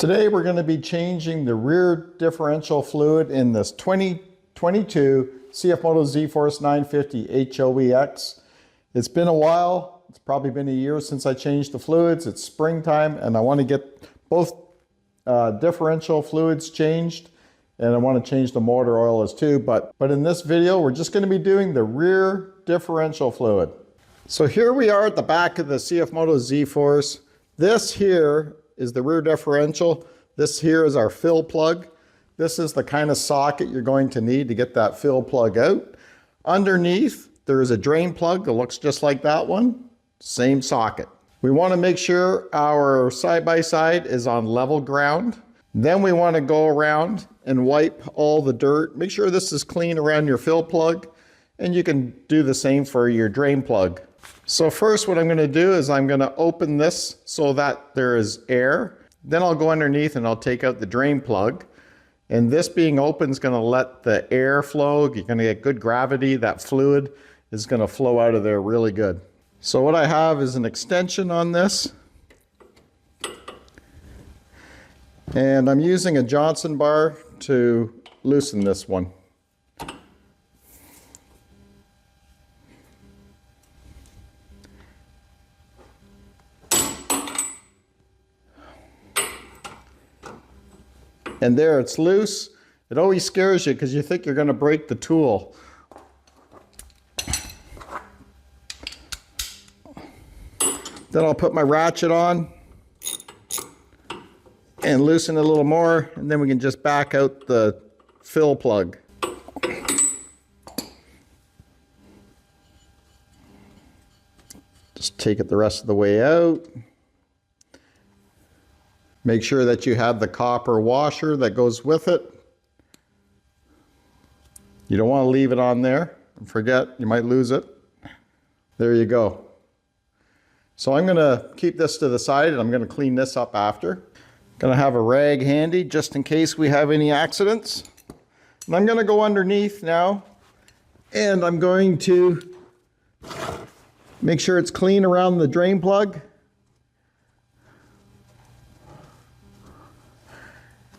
Today we're going to be changing the rear differential fluid in this 2022 CFMOTO ZForce 950 HOEX. It's been a while. It's probably been a year since I changed the fluids. It's springtime and I want to get both differential fluids changed, and I want to change the motor oil as too. But in this video we're just going to be doing the rear differential fluid. So here we are at the back of the CFMOTO ZForce. This here is the rear differential. This here is our fill plug. This is the kind of socket you're going to need to get that fill plug out. Underneath, there is a drain plug that looks just like that one. Same socket. We want to make sure our side-by-side is on level ground. Then we want to go around and wipe all the dirt. Make sure this is clean around your fill plug, and you can do the same for your drain plug. So first what I'm going to do is I'm going to open this so that there is air. Then I'll go underneath and I'll take out the drain plug. And this being open is going to let the air flow. You're going to get good gravity. That fluid is going to flow out of there really good. So what I have is an extension on this. And I'm using a Johnson bar to loosen this one. And there, it's loose. It always scares you because you think you're going to break the tool. Then I'll put my ratchet on and loosen it a little more, and then we can just back out the fill plug. Just take it the rest of the way out. Make sure that you have the copper washer that goes with it. You don't want to leave it on there and forget, you might lose it. There you go. So I'm going to keep this to the side and I'm going to clean this up after. Going to have a rag handy just in case we have any accidents. And I'm going to go underneath now and I'm going to make sure it's clean around the drain plug.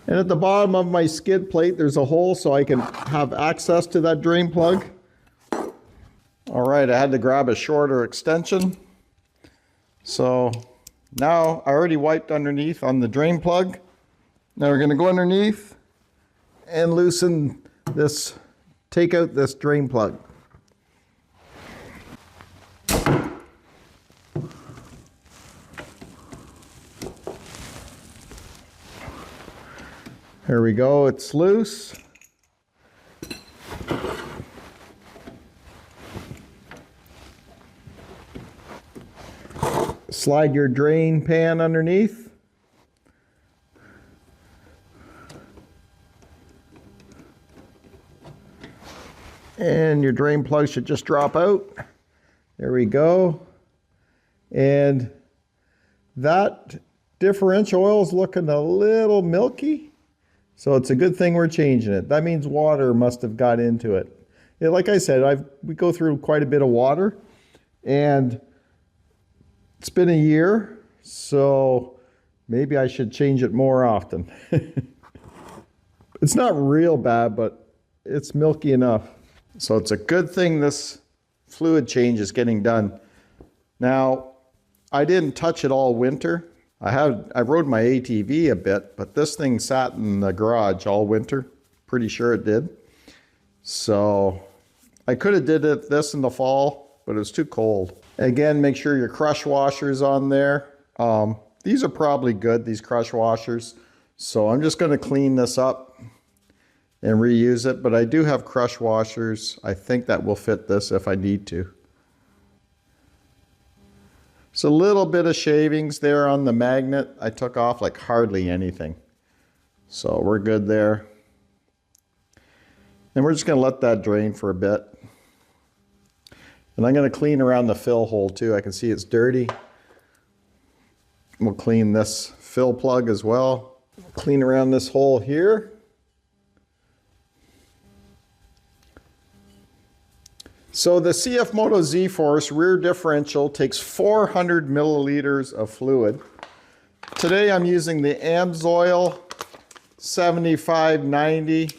And at the bottom of my skid plate, there's a hole so I can have access to that drain plug. All right, I had to grab a shorter extension. So now I already wiped underneath on the drain plug. Now we're going to go underneath and loosen this, take out this drain plug. There we go, it's loose. Slide your drain pan underneath. And your drain plug should just drop out. There we go. And that differential oil is looking a little milky. So it's a good thing we're changing it. That means water must have got into it. Like I said, we go through quite a bit of water, and it's been a year, so maybe I should change it more often. It's not real bad, but it's milky enough. So it's a good thing this fluid change is getting done. Now, I didn't touch it all winter. I rode my ATV a bit, but this thing sat in the garage all winter. Pretty sure it did. So I could have did this in the fall, but it was too cold. Again, make sure your crush washer's on there. These are probably good, these crush washers. So I'm just going to clean this up and reuse it, but I do have crush washers. I think that will fit this if I need to. So a little bit of shavings there on the magnet. I took off like hardly anything. So we're good there. And we're just going to let that drain for a bit. And I'm going to clean around the fill hole too. I can see it's dirty. We'll clean this fill plug as well. Clean around this hole here. So the CFMOTO ZForce rear differential takes 400 milliliters of fluid. Today I'm using the AMSOIL 7590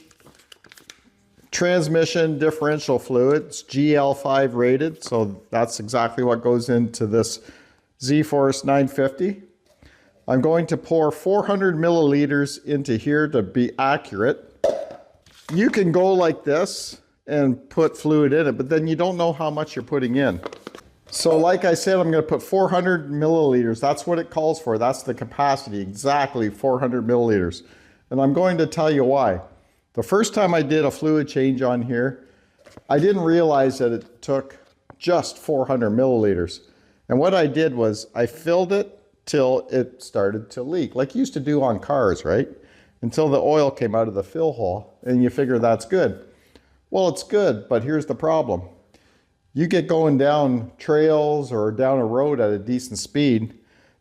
transmission differential fluid. It's GL5 rated, so that's exactly what goes into this ZForce 950. I'm going to pour 400 milliliters into here to be accurate. You can go like this and put fluid in it, but then you don't know how much you're putting in. So like I said, I'm going to put 400 milliliters. That's what it calls for. That's the capacity, exactly 400 milliliters. And I'm going to tell you why. The first time I did a fluid change on here, I didn't realize that it took just 400 milliliters. And what I did was I filled it till it started to leak, like you used to do on cars, right? Until the oil came out of the fill hole, and you figure that's good. Well, it's good, but here's the problem. You get going down trails or down a road at a decent speed,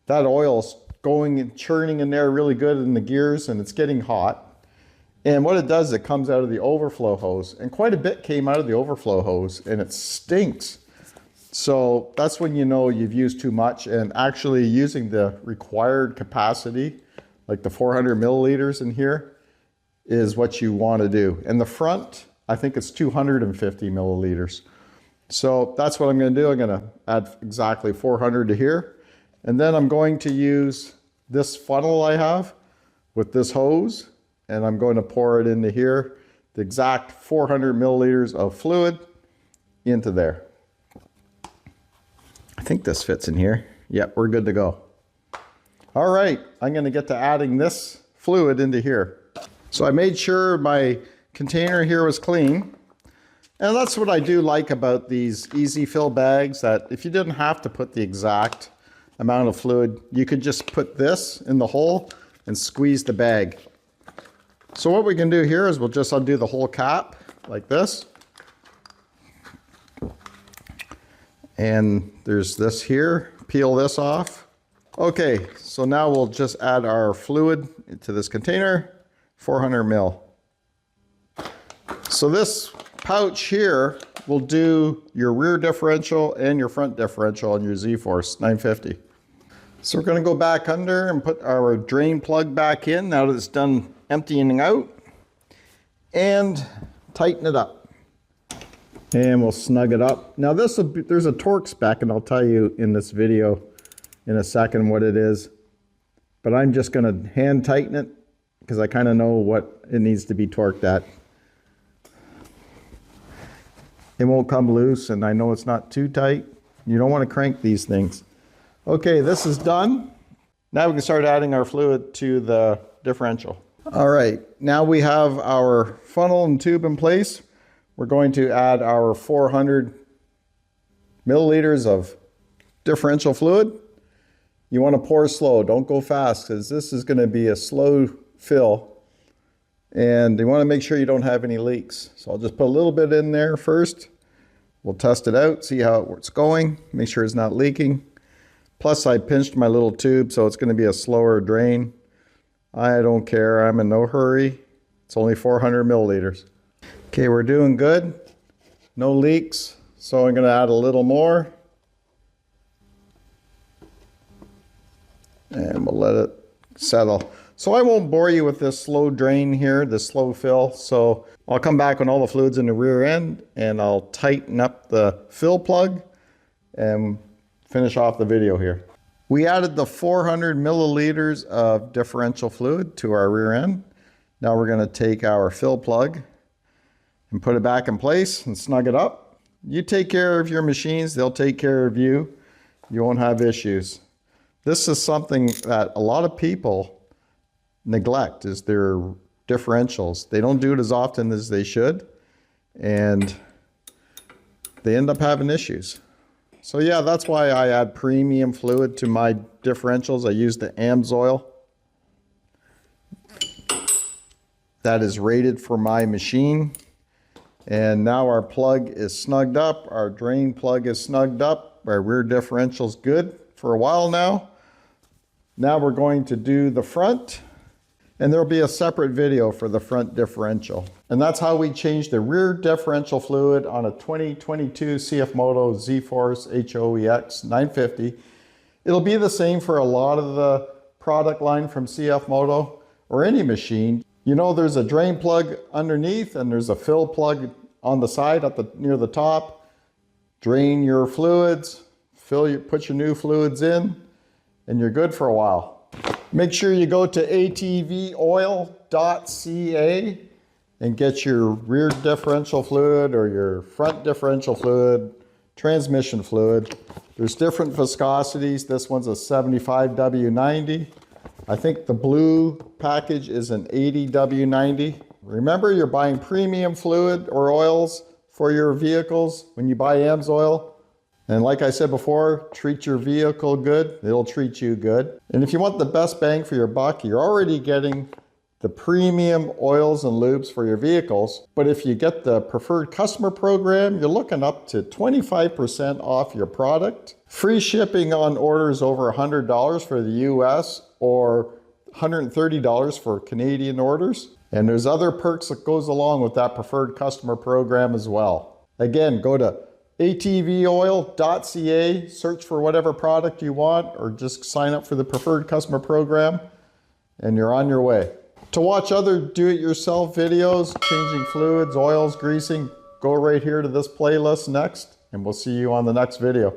that oil's going and churning in there really good in the gears, and it's getting hot. And what it does, it comes out of the overflow hose, and quite a bit came out of the overflow hose, and it stinks. So that's when you know you've used too much, and actually using the required capacity, like the 400 milliliters in here, is what you want to do. And the front, I think it's 250 milliliters. So that's what I'm going to do. I'm going to add exactly 400 to here. And then I'm going to use this funnel I have with this hose, and I'm going to pour it into here, the exact 400 milliliters of fluid into there. I think this fits in here. Yep, we're good to go. All right, I'm going to get to adding this fluid into here. So I made sure my container here was clean. And that's what I do like about these easy fill bags, that if you didn't have to put the exact amount of fluid, you could just put this in the hole and squeeze the bag. So what we can do here is we'll just undo the whole cap like this. And there's this here, peel this off. Okay, so now we'll just add our fluid to this container, 400 mil. So this pouch here will do your rear differential and your front differential on your ZForce 950. So we're going to go back under and put our drain plug back in now that it's done emptying out, and tighten it up. And we'll snug it up. Now there's a torque spec, and I'll tell you in this video in a second what it is. But I'm just going to hand tighten it because I kind of know what it needs to be torqued at. It won't come loose, and I know it's not too tight. You don't want to crank these things. Okay, this is done. Now we can start adding our fluid to the differential. All right, now we have our funnel and tube in place. We're going to add our 400 milliliters of differential fluid. You want to pour slow, don't go fast, because this is going to be a slow fill. And you want to make sure you don't have any leaks. So I'll just put a little bit in there first. We'll test it out, see how it's going, make sure it's not leaking. Plus I pinched my little tube, so it's going to be a slower drain. I don't care, I'm in no hurry. It's only 400 milliliters. Okay, we're doing good. No leaks, so I'm going to add a little more. And we'll let it settle. So I won't bore you with this slow drain here, this slow fill. So I'll come back when all the fluid's in the rear end, and I'll tighten up the fill plug and finish off the video here. We added the 400 milliliters of differential fluid to our rear end. Now we're going to take our fill plug and put it back in place and snug it up. You take care of your machines, they'll take care of you. You won't have issues. This is something that a lot of people neglect, is their differentials. They don't do it as often as they should, and they end up having issues. So yeah, that's why I add premium fluid to my differentials. I use the AMSOIL. That is rated for my machine. And now our plug is snugged up, our drain plug is snugged up, our rear differential's good for a while now. Now we're going to do the front, and there'll be a separate video for the front differential. And that's how we change the rear differential fluid on a 2022 CFMOTO ZForce HOEX 950. It'll be the same for a lot of the product line from CFMOTO or any machine, you know there's a drain plug underneath and there's a fill plug on the side near the top. Drain your fluids, put your new fluids in, and you're good for a while. Make sure you go to ATVOil.ca and get your rear differential fluid or your front differential fluid, transmission fluid. There's different viscosities. This one's a 75W90. I think the blue package is an 80W90. Remember, you're buying premium fluid or oils for your vehicles when you buy AMSOIL. And like I said before, treat your vehicle good, it'll treat you good. And if you want the best bang for your buck, you're already getting the premium oils and lubes for your vehicles. But if you get the preferred customer program, you're looking up to 25% off your product. Free shipping on orders over $100 for the US or $130 for Canadian orders. And there's other perks that goes along with that preferred customer program as well. Again, go to ATVOil.ca, search for whatever product you want, or just sign up for the preferred customer program, and you're on your way. To watch other do-it-yourself videos, changing fluids, oils, greasing, go right here to this playlist next, and we'll see you on the next video.